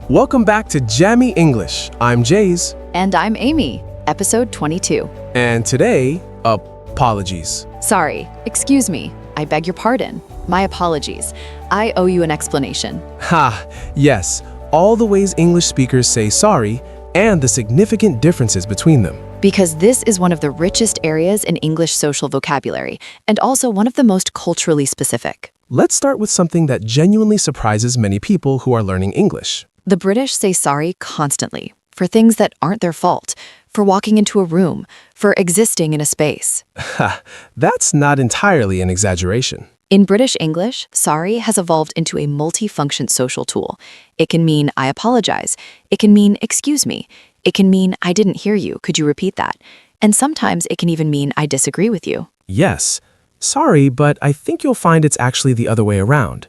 Welcome back to Jamyy English. I'm Jays. And I'm Amy, episode 22. And today, apologies. Sorry, excuse me, I beg your pardon. My apologies. I owe you an explanation. Ha, yes, all the ways English speakers say sorry and the significant differences between them. Because this is one of the richest areas in English social vocabulary, and also one of the most culturally specific. Let's start with something that genuinely surprises many people who are learning English. The British say sorry constantly, for things that aren't their fault, for walking into a room, for existing in a space. Ha, that's not entirely an exaggeration. In British English, sorry has evolved into a multi-function social tool. It can mean I apologize. It can mean excuse me. It can mean I didn't hear you. Could you repeat that? And sometimes it can even mean I disagree with you. Yes, sorry, but I think you'll find it's actually the other way around.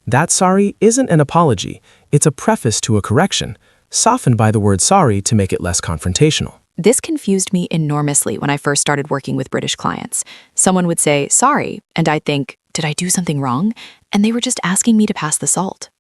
That sorry isn't an apology. It's a preface to a correction, softened by the word sorry to make it less confrontational. This confused me enormously when I first started working with British clients. Someone would say, sorry, and I'd think, did I do something wrong? And they were just asking me to pass the salt.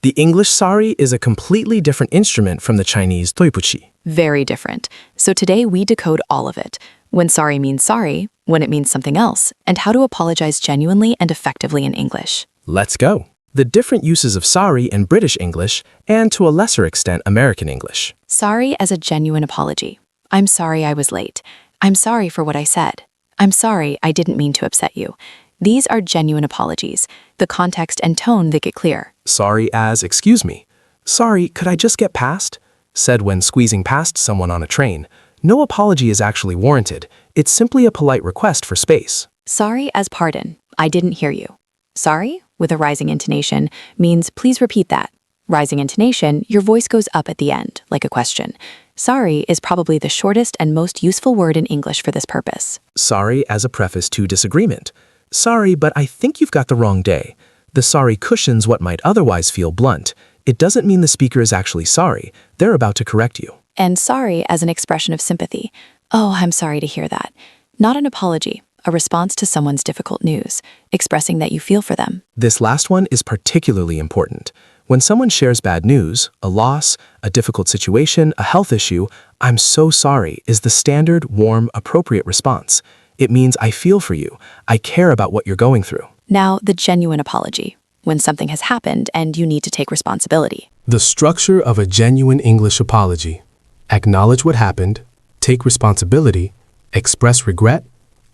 The English sorry is a completely different instrument from the Chinese 对不起. Very different. So today we decode all of it. When sorry means sorry, when it means something else, and how to apologize genuinely and effectively in English. Let's go. The different uses of sorry in British English and to a lesser extent American English. Sorry as a genuine apology. I'm sorry I was late. I'm sorry for what I said. I'm sorry I didn't mean to upset you. These are genuine apologies. The context and tone they get clear. Sorry as excuse me. Sorry, could I just get past? Said when squeezing past someone on a train. No apology is actually warranted. It's simply a polite request for space. Sorry as pardon. I didn't hear you. Sorry, with a rising intonation, means please repeat that. Rising intonation, your voice goes up at the end, like a question. Sorry is probably the shortest and most useful word in English for this purpose. Sorry as a preface to disagreement. Sorry, but I think you've got the wrong day. The sorry cushions what might otherwise feel blunt. It doesn't mean the speaker is actually sorry. They're about to correct you. And sorry as an expression of sympathy. Oh, I'm sorry to hear that. Not an apology, a response to someone's difficult news, expressing that you feel for them. This last one is particularly important. When someone shares bad news, a loss, a difficult situation, a health issue, I'm so sorry is the standard, warm, appropriate response. It means I feel for you. I care about what you're going through. Now, the genuine apology, when something has happened and you need to take responsibility. The structure of a genuine English apology. Acknowledge what happened, take responsibility, express regret,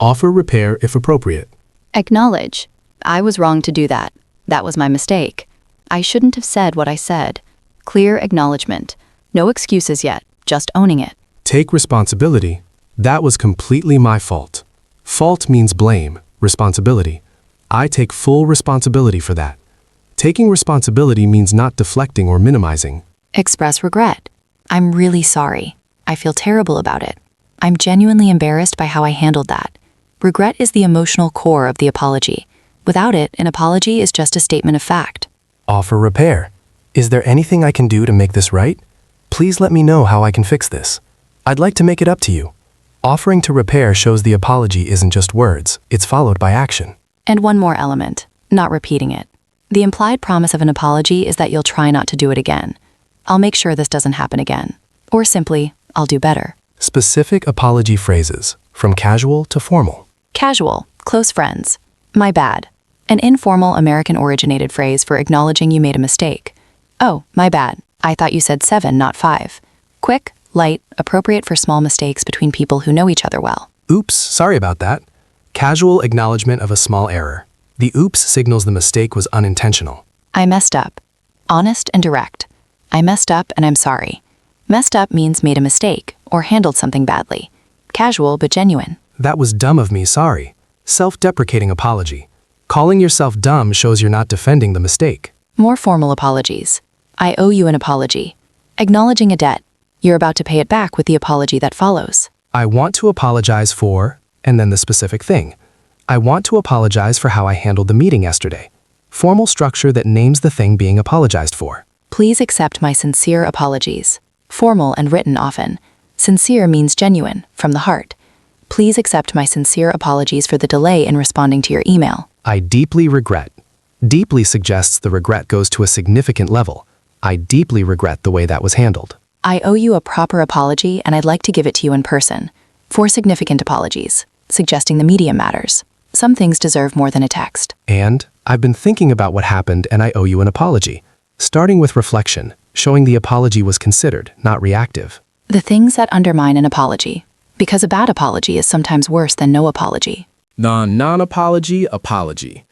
offer repair if appropriate. Acknowledge. I was wrong to do that. That was my mistake. I shouldn't have said what I said. Clear acknowledgement. No excuses yet, just owning it. Take responsibility. That was completely my fault. Fault means blame, responsibility. I take full responsibility for that. Taking responsibility means not deflecting or minimizing. Express regret. I'm really sorry. I feel terrible about it. I'm genuinely embarrassed by how I handled that. Regret is the emotional core of the apology. Without it, an apology is just a statement of fact. Offer repair. Is there anything I can do to make this right? Please let me know how I can fix this. I'd like to make it up to you. Offering to repair shows the apology isn't just words, it's followed by action. And one more element, not repeating it. The implied promise of an apology is that you'll try not to do it again. I'll make sure this doesn't happen again. Or simply, I'll do better. Specific apology phrases, from casual to formal. Casual, close friends. My bad. An informal American-originated phrase for acknowledging you made a mistake. Oh, my bad. I thought you said 7, not 5. Quick, light, appropriate for small mistakes between people who know each other well. Oops, sorry about that. Casual acknowledgement of a small error. The oops signals the mistake was unintentional. I messed up. Honest and direct. I messed up and I'm sorry. Messed up means made a mistake or handled something badly. Casual but genuine. That was dumb of me, sorry. Self-deprecating apology. Calling yourself dumb shows you're not defending the mistake. More formal apologies. I owe you an apology. Acknowledging a debt. You're about to pay it back with the apology that follows. I want to apologize for, and then the specific thing. I want to apologize for how I handled the meeting yesterday. Formal structure that names the thing being apologized for. Please accept my sincere apologies. Formal and written often. Sincere means genuine, from the heart. Please accept my sincere apologies for the delay in responding to your email. I deeply regret. Deeply suggests the regret goes to a significant level. I deeply regret the way that was handled. I owe you a proper apology and I'd like to give it to you in person. 4 significant apologies, suggesting the medium matters. Some things deserve more than a text. And I've been thinking about what happened and I owe you an apology. Starting with reflection, showing the apology was considered, not reactive. The things that undermine an apology. Because a bad apology is sometimes worse than no apology. Non-apology, apology.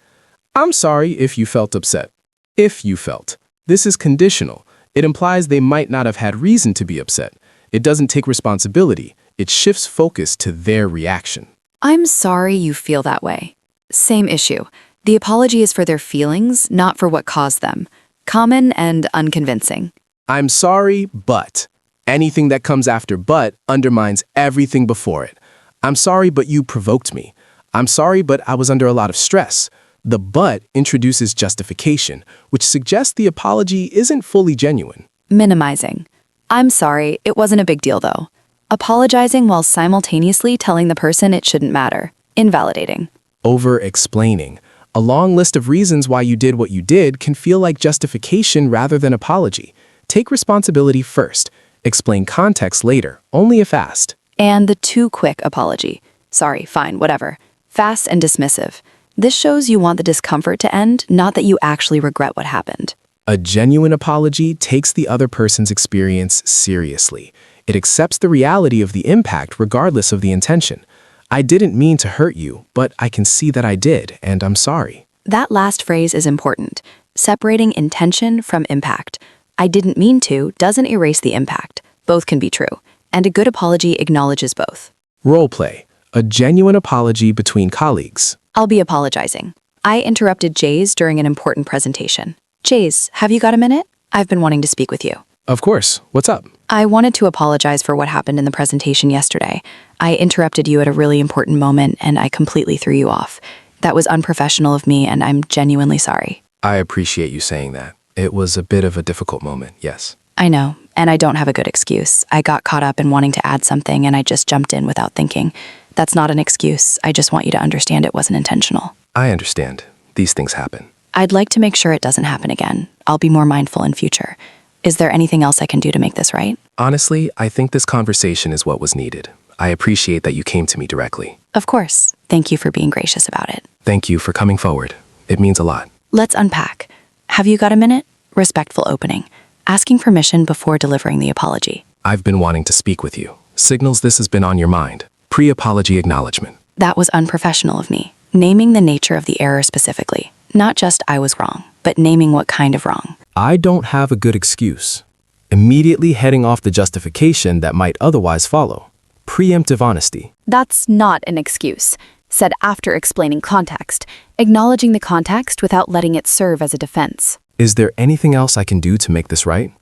I'm sorry if you felt upset. If you felt. This is conditional. It implies they might not have had reason to be upset. It doesn't take responsibility. It shifts focus to their reaction. I'm sorry you feel that way. Same issue. The apology is for their feelings, not for what caused them. Common and unconvincing. I'm sorry, but. Anything that comes after but undermines everything before it. I'm sorry, but you provoked me. I'm sorry, but I was under a lot of stress. The but introduces justification, which suggests the apology isn't fully genuine. Minimizing. I'm sorry, it wasn't a big deal though. Apologizing while simultaneously telling the person it shouldn't matter. Invalidating. Over-explaining. A long list of reasons why you did what you did can feel like justification rather than apology. Take responsibility first. Explain context later, only if asked. And the too quick apology. Sorry, fine, whatever. Fast and dismissive. This shows you want the discomfort to end, not that you actually regret what happened. A genuine apology takes the other person's experience seriously. It accepts the reality of the impact regardless of the intention. I didn't mean to hurt you, but I can see that I did, and I'm sorry. That last phrase is important. Separating intention from impact. I didn't mean to doesn't erase the impact. Both can be true. And a good apology acknowledges both. Role play. A genuine apology between colleagues. I'll be apologizing. I interrupted Jays during an important presentation. Jays, have you got a minute? I've been wanting to speak with you. Of course. What's up? I wanted to apologize for what happened in the presentation yesterday. I interrupted you at a really important moment and I completely threw you off. That was unprofessional of me and I'm genuinely sorry. I appreciate you saying that. It was a bit of a difficult moment, yes. I know, and I don't have a good excuse. I got caught up in wanting to add something and I just jumped in without thinking. That's not an excuse. I just want you to understand it wasn't intentional. I understand. These things happen. I'd like to make sure it doesn't happen again. I'll be more mindful in future. Is there anything else I can do to make this right? Honestly, I think this conversation is what was needed. I appreciate that you came to me directly. Of course. Thank you for being gracious about it. Thank you for coming forward. It means a lot. Let's unpack. Have you got a minute? Respectful opening. Asking permission before delivering the apology. I've been wanting to speak with you. Signals this has been on your mind. Pre-apology acknowledgement. That was unprofessional of me. Naming the nature of the error specifically. Not just I was wrong, but naming what kind of wrong. I don't have a good excuse. Immediately heading off the justification that might otherwise follow. Preemptive honesty. That's not an excuse, said after explaining context, acknowledging the context without letting it serve as a defense. Is there anything else I can do to make this right?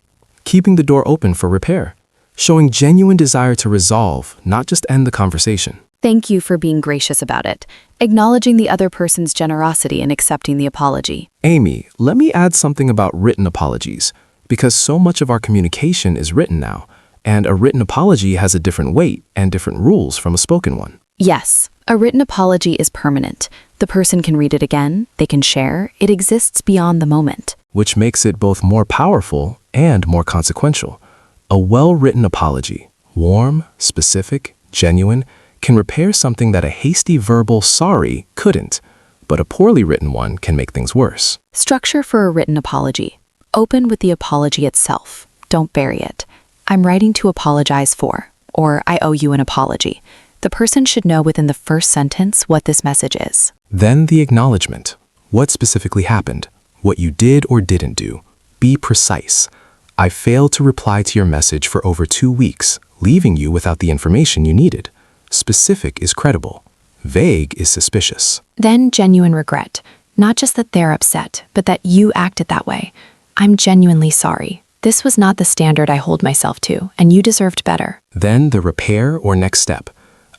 Keeping the door open for repair. Showing genuine desire to resolve, not just end the conversation. Thank you for being gracious about it, acknowledging the other person's generosity and accepting the apology. Amy, let me add something about written apologies, because so much of our communication is written now, and a written apology has a different weight and different rules from a spoken one. Yes, a written apology is permanent. The person can read it again, they can share, it exists beyond the moment. Which makes it both more powerful and more consequential. A well-written apology, warm, specific, genuine, can repair something that a hasty verbal sorry couldn't, but a poorly written one can make things worse. Structure for a written apology. Open with the apology itself. Don't bury it. I'm writing to apologize for, or I owe you an apology. The person should know within the first sentence what this message is. Then the acknowledgement. What specifically happened? What you did or didn't do. Be precise. I failed to reply to your message for over 2 weeks, leaving you without the information you needed. Specific is credible. Vague is suspicious. Then genuine regret. Not just that they're upset, but that you acted that way. I'm genuinely sorry. This was not the standard I hold myself to, and you deserved better. Then the repair or next step.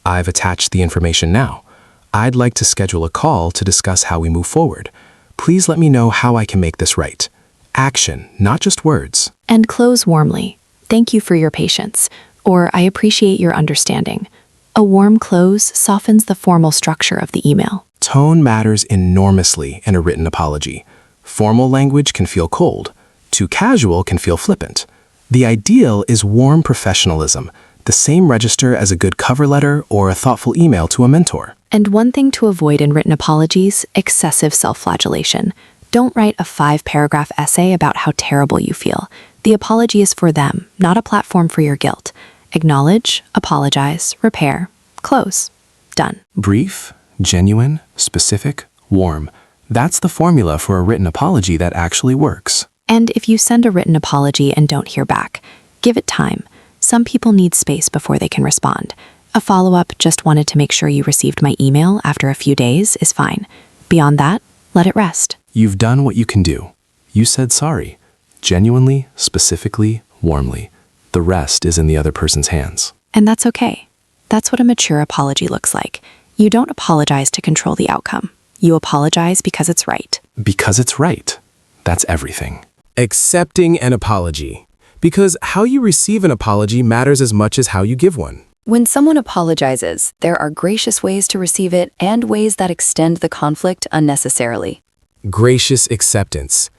I've attached the information now. I'd like to schedule a call to discuss how we move forward. Please let me know how I can make this right. Action, not just words. And close warmly. Thank you for your patience, or I appreciate your understanding. A warm close softens the formal structure of the email. Tone matters enormously in a written apology. Formal language can feel cold. Too casual can feel flippant. The ideal is warm professionalism, the same register as a good cover letter or a thoughtful email to a mentor. And one thing to avoid in written apologies, excessive self-flagellation. Don't write a 5-paragraph essay about how terrible you feel. The apology is for them, not a platform for your guilt. Acknowledge, apologize, repair, close. Done. Brief, genuine, specific, warm. That's the formula for a written apology that actually works. And if you send a written apology and don't hear back, give it time. Some people need space before they can respond. A follow-up, just wanted to make sure you received my email after a few days, is fine. Beyond that, let it rest. You've done what you can do. You said sorry. Genuinely, specifically, warmly. The rest is in the other person's hands. And that's okay. That's what a mature apology looks like. You don't apologize to control the outcome. You apologize because it's right. Because it's right. That's everything. Accepting an apology. Because how you receive an apology matters as much as how you give one. When someone apologizes, there are gracious ways to receive it and ways that extend the conflict unnecessarily. Gracious acceptance.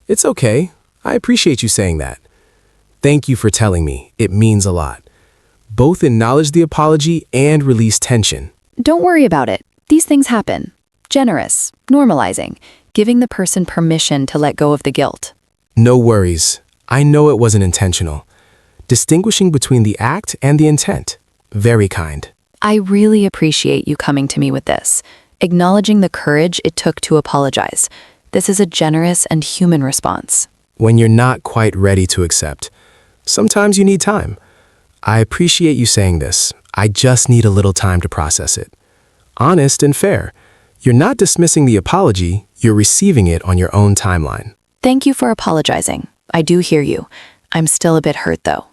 It's okay. I appreciate you saying that. Thank you for telling me. It means a lot. Both acknowledge the apology and release tension. Don't worry about it. These things happen. Generous, normalizing, giving the person permission to let go of the guilt. No worries. I know it wasn't intentional. Distinguishing between the act and the intent. Very kind. I really appreciate you coming to me with this, acknowledging the courage it took to apologize. This is a generous and human response. When you're not quite ready to accept, sometimes you need time. I appreciate you saying this. I just need a little time to process it. Honest and fair. You're not dismissing the apology, you're receiving it on your own timeline. Thank you for apologizing. I do hear you. I'm still a bit hurt, though.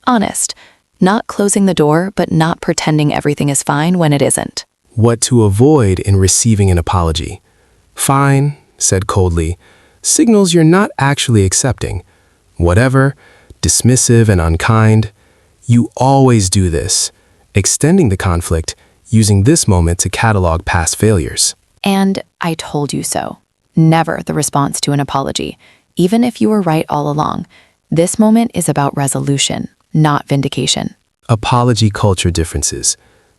Honest. Not closing the door, but not pretending everything is fine when it isn't. What to avoid in receiving an apology. Fine, said coldly, signals you're not actually accepting. Whatever, dismissive and unkind. You always do this, extending the conflict, using this moment to catalog past failures. And I told you so. Never the response to an apology, even if you were right all along. This moment is about resolution, not vindication. Apology culture differences.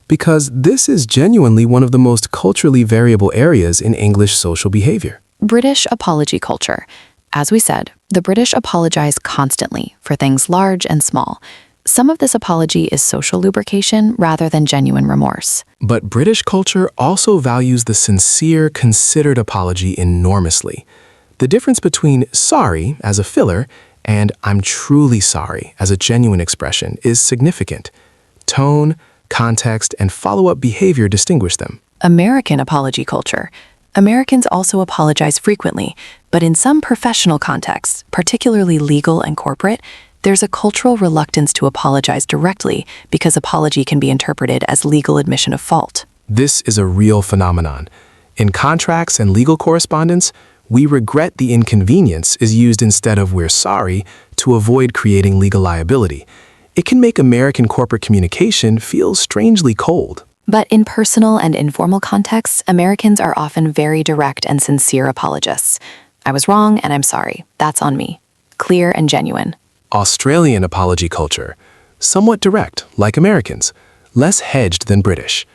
Because this is genuinely one of the most culturally variable areas in English social behavior. British apology culture. As we said, the British apologize constantly for things large and small. Some of this apology is social lubrication rather than genuine remorse. But British culture also values the sincere, considered apology enormously. The difference between sorry as a filler and I'm truly sorry as a genuine expression is significant. Tone, context, and follow-up behavior distinguish them. American apology culture. Americans also apologize frequently, but in some professional contexts, particularly legal and corporate, there's a cultural reluctance to apologize directly because apology can be interpreted as legal admission of fault. This is a real phenomenon. In contracts and legal correspondence, we regret the inconvenience is used instead of we're sorry to avoid creating legal liability. It can make American corporate communication feel strangely cold. But in personal and informal contexts, Americans are often very direct and sincere apologists. I was wrong and I'm sorry. That's on me. Clear and genuine. Australian apology culture. Somewhat direct, like Americans. Less hedged than British.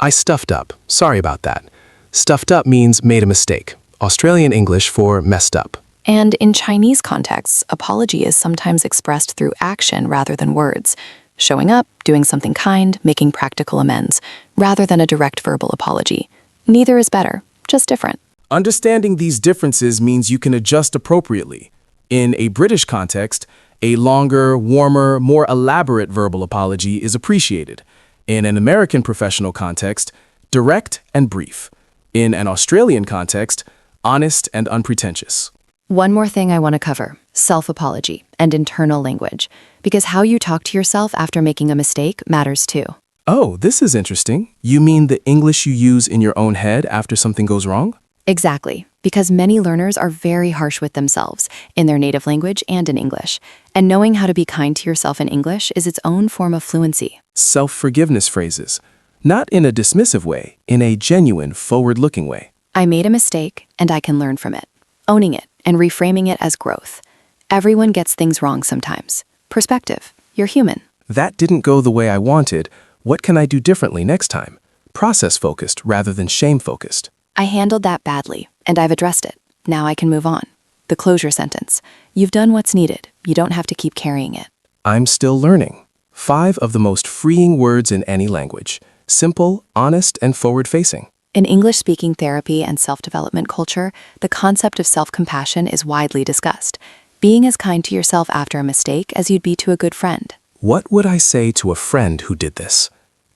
I stuffed up. Sorry about that. Stuffed up means made a mistake. Australian English for messed up. And in Chinese contexts, apology is sometimes expressed through action rather than words. Showing up, doing something kind, making practical amends, rather than a direct verbal apology. Neither is better, just different. Understanding these differences means you can adjust appropriately. In a British context, a longer, warmer, more elaborate verbal apology is appreciated. In an American professional context, direct and brief. In an Australian context, honest and unpretentious. One more thing I want to cover, self-apology and internal language, because how you talk to yourself after making a mistake matters too. Oh, this is interesting. You mean the English you use in your own head after something goes wrong? Exactly, because many learners are very harsh with themselves in their native language and in English, and knowing how to be kind to yourself in English is its own form of fluency. Self-forgiveness phrases. Not in a dismissive way, in a genuine, forward-looking way. I made a mistake, and I can learn from it. Owning it and reframing it as growth. Everyone gets things wrong sometimes. Perspective. You're human. That didn't go the way I wanted. What can I do differently next time? Process-focused rather than shame-focused. I handled that badly, and I've addressed it. Now I can move on. The closure sentence. You've done what's needed. You don't have to keep carrying it. I'm still learning. 5 of the most freeing words in any language. Simple, honest, and forward-facing. In English-speaking therapy and self-development culture, the concept of self-compassion is widely discussed. Being as kind to yourself after a mistake as you'd be to a good friend. What would I say to a friend who did this?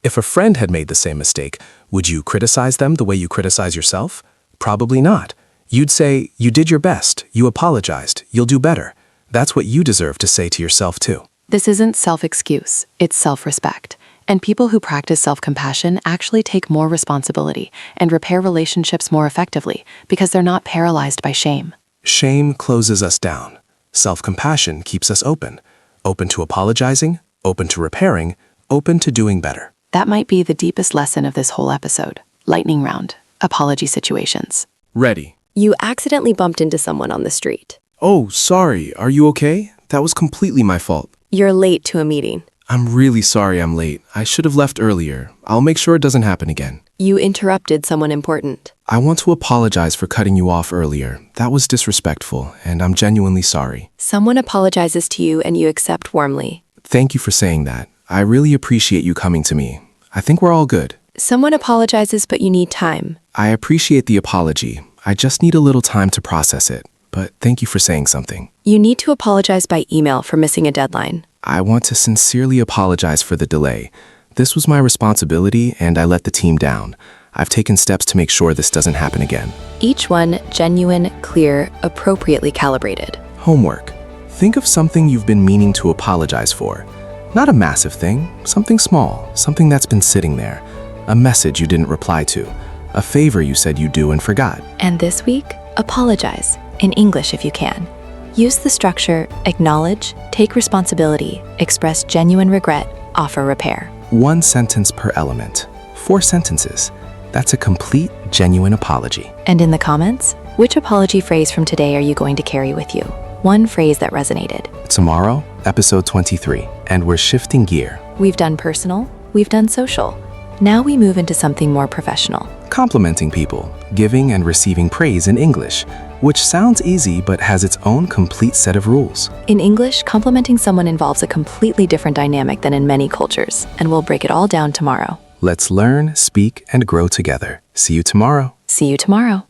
If a friend had made the same mistake, would you criticize them the way you criticize yourself? Probably not. You'd say, you did your best, you apologized, you'll do better. That's what you deserve to say to yourself too. This isn't self-excuse, it's self-respect. And people who practice self-compassion actually take more responsibility and repair relationships more effectively because they're not paralyzed by shame. Shame closes us down. Self-compassion keeps us open. Open to apologizing, open to repairing, open to doing better. That might be the deepest lesson of this whole episode. Lightning round. Apology situations. Ready. You accidentally bumped into someone on the street. Oh, sorry. Are you okay? That was completely my fault. You're late to a meeting. I'm really sorry I'm late. I should have left earlier. I'll make sure it doesn't happen again. You interrupted someone important. I want to apologize for cutting you off earlier. That was disrespectful, and I'm genuinely sorry. Someone apologizes to you and you accept warmly. Thank you for saying that. I really appreciate you coming to me. I think we're all good. Someone apologizes but you need time. I appreciate the apology. I just need a little time to process it. But thank you for saying something. You need to apologize by email for missing a deadline. I want to sincerely apologize for the delay. This was my responsibility, and I let the team down. I've taken steps to make sure this doesn't happen again. Each one genuine, clear, appropriately calibrated. Homework. Think of something you've been meaning to apologize for. Not a massive thing, something small, something that's been sitting there. A message you didn't reply to. A favor you said you'd do and forgot. And this week, apologize, in English if you can. Use the structure acknowledge, take responsibility, express genuine regret, offer repair. 1 sentence per element. 4 sentences. That's a complete, genuine apology. And in the comments, which apology phrase from today are you going to carry with you? One phrase that resonated. Tomorrow, episode 23, and we're shifting gear. We've done personal, we've done social. Now we move into something more professional. Complimenting people, giving and receiving praise in English, which sounds easy but has its own complete set of rules. In English, complimenting someone involves a completely different dynamic than in many cultures, and we'll break it all down tomorrow. Let's learn, speak, and grow together. See you tomorrow. See you tomorrow.